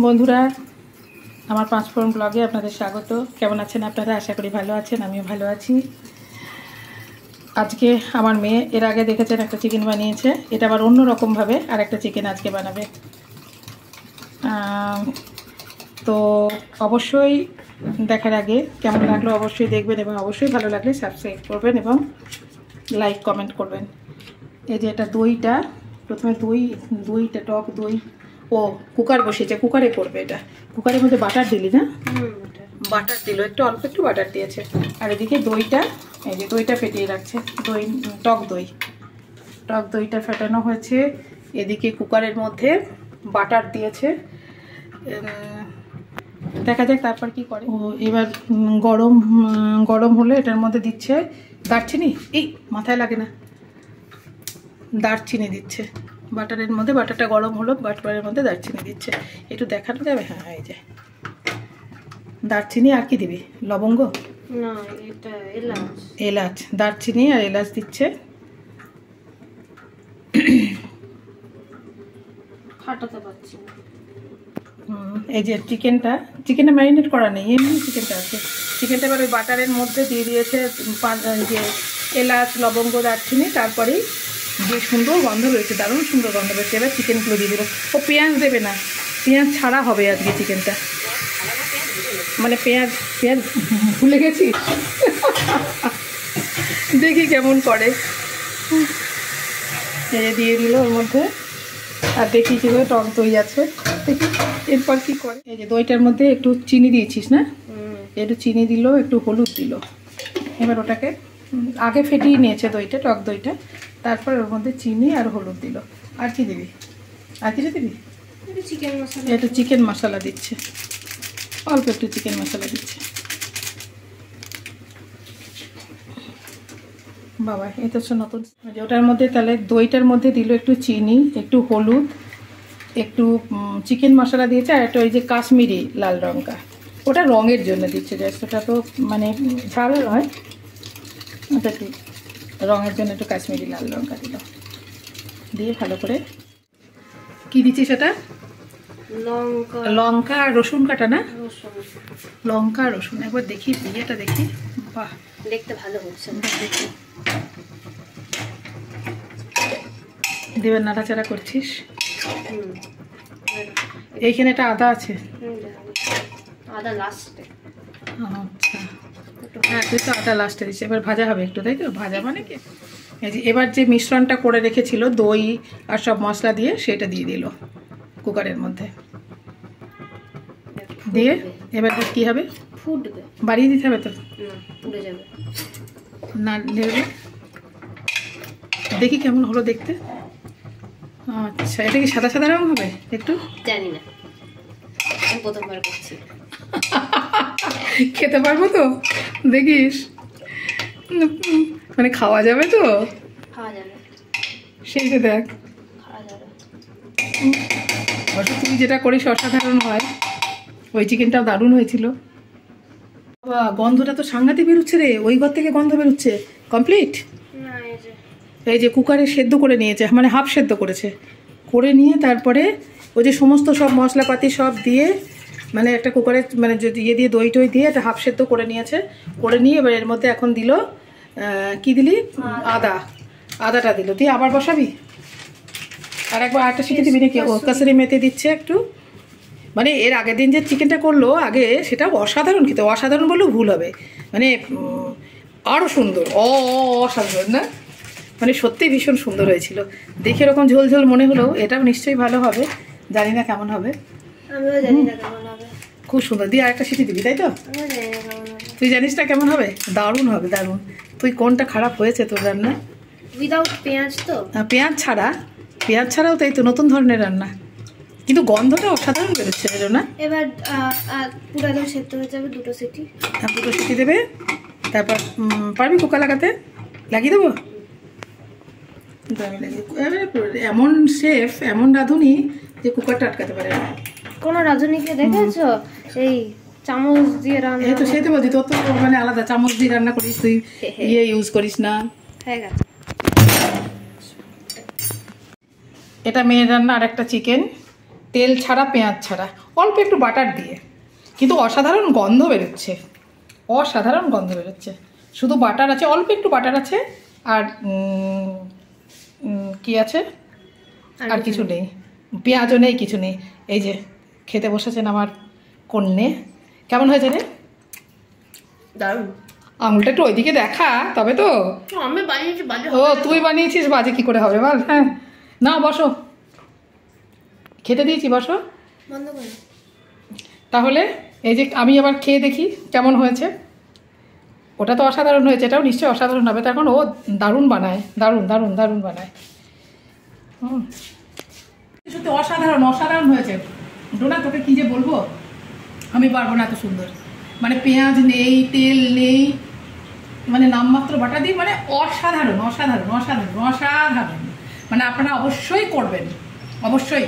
বন্ধুরা, আমার পাঁচফোড়ন ব্লগে আপনাদের স্বাগত। কেমন আছেন আপনারা? আশা করি ভালো আছেন, আমিও ভালো আছি। আজকে আমার মেয়ে এর আগে দেখেছেন একটা চিকেন বানিয়েছে, এটা আবার অন্য রকমভাবে আর একটা চিকেন আজকে বানাবে। তো অবশ্যই দেখার আগে কেমন লাগলো অবশ্যই দেখবেন, এবং অবশ্যই ভালো লাগলে সাবস্ক্রাইব করবেন এবং লাইক কমেন্ট করবেন। এই যে এটা দইটা, প্রথমে দইটা টক দই, ও কুকার বসিয়েছে, কুকারে করবে এটা। কুকারের মধ্যে বাটার দিলি না? বাটার দিল, একটু অল্প একটু বাটার দিয়েছে। আর এদিকে দইটা, এই যে দইটা ফেটিয়ে রাখছে, টক দইটা ফেটানো হয়েছে। এদিকে কুকারের মধ্যে বাটার দিয়েছে, দেখা যাক তারপর কি করে। ও এবার গরম হলে এটার মধ্যে দিচ্ছে দারচিনি, এই মাথায় লাগে না, দারচিনি দিচ্ছে বাটারের মধ্যে। বাটারটা গরম হলো, বাটারের মধ্যে দারচিনি দিচ্ছে। একটু দেখানো যাবে? হ্যাঁ, এই যে দারচিনি। আর কি দিবি? লবঙ্গ না, এটা এলাচ, দারচিনি আর এলাচ দিচ্ছে। ফাটাতে পারছি না। এই যে চিকেনটা ম্যারিনেট করা নেই, এমনি চিকেনটা আছে। চিকেনটা এবার ওই বাটারের মধ্যে দিয়ে দিয়েছে যে এলাচ, লবঙ্গ, দারচিনি। তারপরেই যে সুন্দর গন্ধ রয়েছে, দারুণ সুন্দর গন্ধ রয়েছে। এবার চিকেনগুলো দিয়ে দিল। ও পেঁয়াজ দেবে না, পেঁয়াজ ছাড়া হবে আজকে চিকেনটা। মানে পেঁয়াজ ভুলে গেছি। দেখি কেমন করে। দিয়ে দিল ওর মধ্যে। আর দেখি যেগুলো টক দই আছে, দেখি এরপর কি করে। এই যে দইটার মধ্যে একটু চিনি দিয়েছিস না? একটু চিনি দিল, একটু হলুদ দিল। এবার ওটাকে আগে ফেটিয়ে নিয়েছে দইটা, টক দইটা। তারপর ওর মধ্যে চিনি আর হলুদ দিল। আর কি দিবি? আর কিছু দিবি? একটু চিকেন মশলা দিচ্ছে, অল্প একটু চিকেন মশলা দিচ্ছে। বাবা, এই তো নতুন। ওটার মধ্যে তাহলে দইটার মধ্যে দিল একটু চিনি, একটু হলুদ, একটু চিকেন মশলা দিয়েছে, আর একটা ওই যে কাশ্মীরি লাল লঙ্কা, ওটা রঙের জন্য দিচ্ছে জাস্ট। ওটা তো মানে ঝাল নয়, ওটা একটু রঙের জন্য একটু কাশ্মীরি লাল লঙ্কা দিল। দিয়ে ভালো করে কি দিচ্ছি সেটা? লঙ্কা আর রসুন কাটা না? লঙ্কা আর রসুন। একবার দেখি বিয়েটা দেখি। বাহ, দেখতে ভালো হচ্ছে। দেখি দেবের নাড়াচাড়া করছিস। এইখানে একটা আদা আছে, আদা লাস্টে। আচ্ছা, হ্যাঁ তুই তো আদা লাস্টে দিচ্ছিস। এবার ভাজা হবে একটু, তাই তো? ভাজা মানে কি, এই যে এবার যে মিশ্রণটা করে রেখেছিল দই আর সব মশলা দিয়ে, সেটা দিয়ে দিল কুকারের মধ্যে। দিয়ে এবার কি হবে? ফুটবে। বাড়িয়ে দিতে হবে তো? পুড়ে যাবে না, নেবে। দেখি কেমন হলো দেখতে। আচ্ছা, এটা কি সাদা সাদা রং হবে? একটু জানি না, আমি প্রথমবার করছি। খেতে পারবো তো? দেখিস, মানে খাওয়া যাবে তো? খাওয়া যাবে, সেইটা দেখ। খাওয়া যাবে। অবশ্য তুই যেটা করিস অসাধারণ হয়। ওই চিকেনটাও দারুণ হয়েছিল। গন্ধটা তো সাংঘাতিক বেরোচ্ছে রে, ওই ঘর থেকে গন্ধ বেরোচ্ছে। কমপ্লিট। এই যে কুকারে সেদ্ধ করে নিয়েছে, মানে হাফ সেদ্ধ করেছে, করে নিয়ে তারপরে ওই যে সমস্ত সব মশলাপাতি সব দিয়ে, মানে একটা কুকারে মানে ইয়ে দিয়ে দই টই দিয়ে একটা হাফ সেদ্ধ করে নিয়েছে। করে নিয়ে এবার এর মধ্যে এখন দিল কি দিলি? আদাটা দিল। দিয়ে আবার বসাবি? আর একবার আরেকটা শিখে দিবি নাকি? ও কাসুরি মেথি দিচ্ছে একটু। মানে এর আগের দিন যে চিকেনটা করলো আগে, সেটা অসাধারণ খেতে। অসাধারণ বললেও ভুল হবে, মানে আরও সুন্দর, অসাধারণ না, মানে সত্যিই ভীষণ সুন্দর হয়েছিল। দেখে এরকম ঝোল ঝোল মনে হলেও এটাও নিশ্চয়ই ভালো হবে। জানি না কেমন হবে, আমিও জানি না কেমন হবে। খুব সুন্দর। দিয়ে আরেকটা সিটি দিবি, তাই তো? তুই জানিস না কেমন হবে? দারুণ হবে, দারুণ। তুই কোনটা খারাপ হয়েছে তোর রান্না? উইদাউট পেঁয়াজ তো? পেঁয়াজ ছাড়াও তাই তো, নতুন ধরনের রান্না, কিন্তু গন্ধটা অসাধারণ বেরোচ্ছে, এলো না? এবার পুরো একদম সেদ্ধ হয়ে যাবে, দুটো সিটি দেবে। তারপর পারবি কুকার লাগাতে? লাগিয়ে দেবো? এমন শেফ, এমন রাঁধুনি যে কুকারটা আটকাতে পারে না। কোনো রাঁধুনিকে দেখেছো এই চামচ দিয়ে রান্না? এই তো সেই তো বলছি, তোর তো মানে আলাদা, চামচ দিয়ে রান্না করিস তুই, ইয়ে ইউজ করিস না। হয়ে গেছে। এটা মেয়ের রান্না। আর একটা চিকেন তেল ছাড়া, পেঁয়াজ ছাড়া, অল্প একটু বাটার দিয়ে, কিন্তু অসাধারণ গন্ধ বেরোচ্ছে, অসাধারণ গন্ধ বেরোচ্ছে। শুধু বাটার আছে, অল্প একটু বাটার আছে, আর কি আছে, আর কিছু নেই, পেঁয়াজও নেই, কিছু নেই। এই যে খেতে বসেছেন আমার কন্যে। কেমন হয়েছে রে? দারুণ। আঙুলটা একটু ওইদিকে দেখা, তবে তো। আমি বানিয়েছি, বাজে। ও তুই বানিয়েছিস, বাজে কি করে হবে বল? হ্যাঁ, না বসো, খেতে দিয়েছি, বসো। বন্ধ করো। তাহলে এই যে আমি আবার খেয়ে দেখি কেমন হয়েছে। ওটা তো অসাধারণ হয়েছে, এটাও নিশ্চয়ই অসাধারণ হবে। তো এখন ও দারুণ বানায়, দারুণ দারুণ দারুণ বানায়। সত্যি অসাধারণ, অসাধারণ হয়েছে। ডোনা, তোকে কী যে বলবো, আমি পারবো না এত সুন্দর। মানে পেঁয়াজ নেই, তেল নেই, মানে নামমাত্র বাটা দিয়ে, মানে অসাধারণ অসাধারণ অসাধারণ অসাধারণ। মানে আপনারা অবশ্যই করবেন, অবশ্যই।